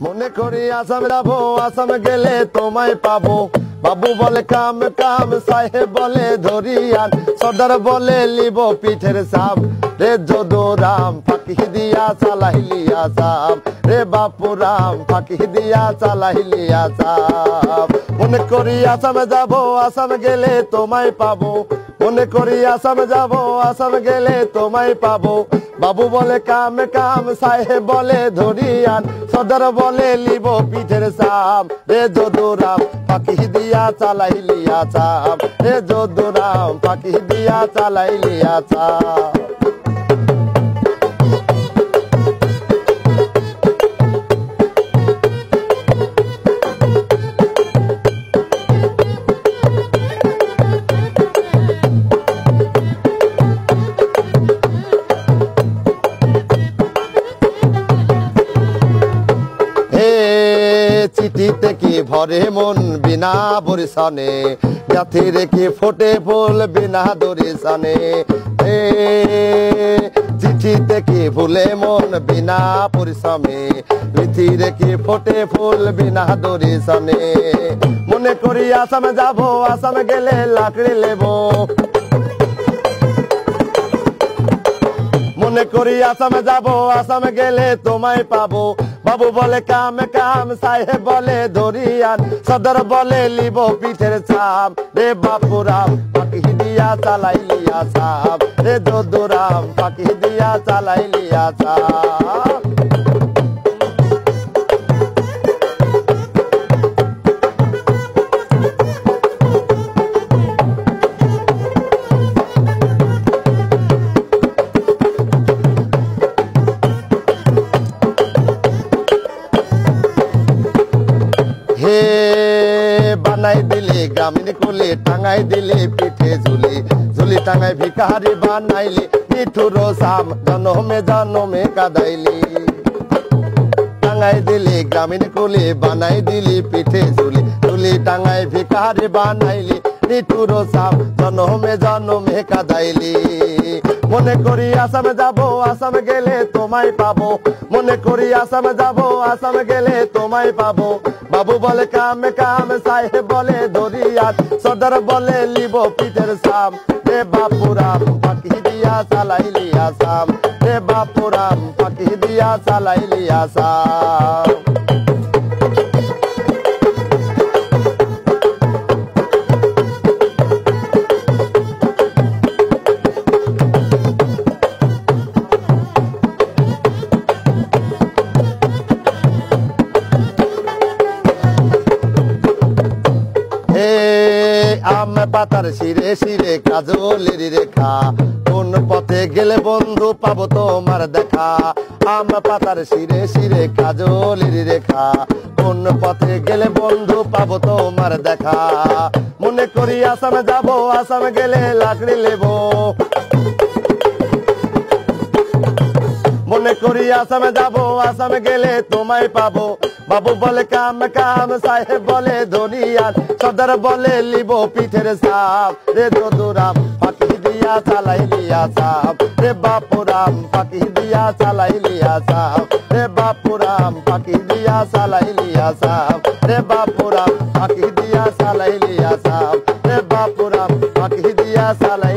মনে করি আসাম যাবো, আসাম গেলে তোমায় পাবো। বাবু বলে কাম কাম, সাহেব বলে ধরিয়ান, সর্দার বলে লিব পিঠের সাপ। রে যদু রাম ফাঁকি দিয়া চালাইলিয়া সাপ, রে বাপু রাম ফাঁকি দিয়া চালাইলিয়া সাপ। মনে করি আসাম যাবো, আসাম গেলে তোমায় পাবো। মনে করি আসাম যাবো, আসাম গেলে তোমায় পাবো। বাবু বলে কাম কাম, সাহেব বলে ধরিয়ান, সর্দার বলে লিব পিঠের সাপ। রে যদু রাম ফাঁকি দিয়া চালাইলিয়া সাপ, রে যদু রাম ফাঁকি দিয়া চালাইলিয়া সাপ। চিঠিতে কি ভরে মন বিনা বরিশানে, জাতি রেখে ফোটে ফুল বিনা দরিশানে। চিঠিতে কি ভুলে মন বিনা পরিশ্রমে, পৃথি রেখে ফোটে ফুল বিনা দরিশানে। মনে করি আসাম যাবো, আসাম গেলে লাকড়ি লেবো। মনে করি আসাম যাবো, আসাম গেলে তোমায় পাবো। বাবু বলে কাম কাম, সাহেব বলে ধরিয়ান, সদর বলে লিব পিঠের ছাপ। রে বাপু রাম ফাঁকি দিয়া চালাইলিয়া সাপ, রে যদু রাম ফাঁকি দিয়া চালাইলিয়া সাপ। হে বানাই দিলে গ্রামীণ কোলে, টাঙাই দিলে পিঠে ঝুলি, ঝুলি টাঙাই ভিখারি বানাইলি, মিঠুর সাম জনমে জনমে কাদাইলি। টাঙাই দিলে গ্রামীণ কোলে, বানাই দিলি পিঠে ঝুলি, ঝুলি টাঙাই ভিখারি বানাইলি, মিঠুর সাম জনমে জনমে কাদাইলি। মনে করি আসাম যাবো, আসাম গেলে তোমায় পাবো। মনে করি আসাম যাবো, আসাম গেলে তোমায় পাবো। বাবু বলে কাম কাম, সাহেব বলে ধরিয়ান, সর্দার বলে লিব পিঠের সাপ। রে বাপু রাম ফাঁকি দিয়া চালাইলিয়া সাপ, রে বাপু রাম ফাঁকি দিয়া চালাইলিয়া সাপ। আম পাতার শিরে শিরে কাজলের রেখা, কোন পথে গেলে বন্ধু পাবো তোমার দেখা। আম পাতার শিরে শিরে কাজলের রেখা, কোন পথে গেলে বন্ধু পাবো তোমার দেখা। মনে করি আসাম যাবো, আসাম গেলে লাকড়ি লেবো। মনে করি আসাম যাবো, আসাম গেলে তোমায় পাবো। বাবু বলে কাম কাম, সাহেব বলে ধরিয়ান, সর্দার বলে লিব পিঠের সাপ। রে যদু রাম ফাঁকি দিয়া চালাইলিয়া সাপ, রে বাপু রাম ফাঁকি দিয়া চালাইলিয়া সাপ, রে বাপু রাম ফাঁকি দিয়া চালাইলিয়া সাপ, রে বাপু রাম ফাঁকি দিয়া চালাইলিয়া সাপ, রে বাপু রাম ফাঁকি দিয়া চালাই।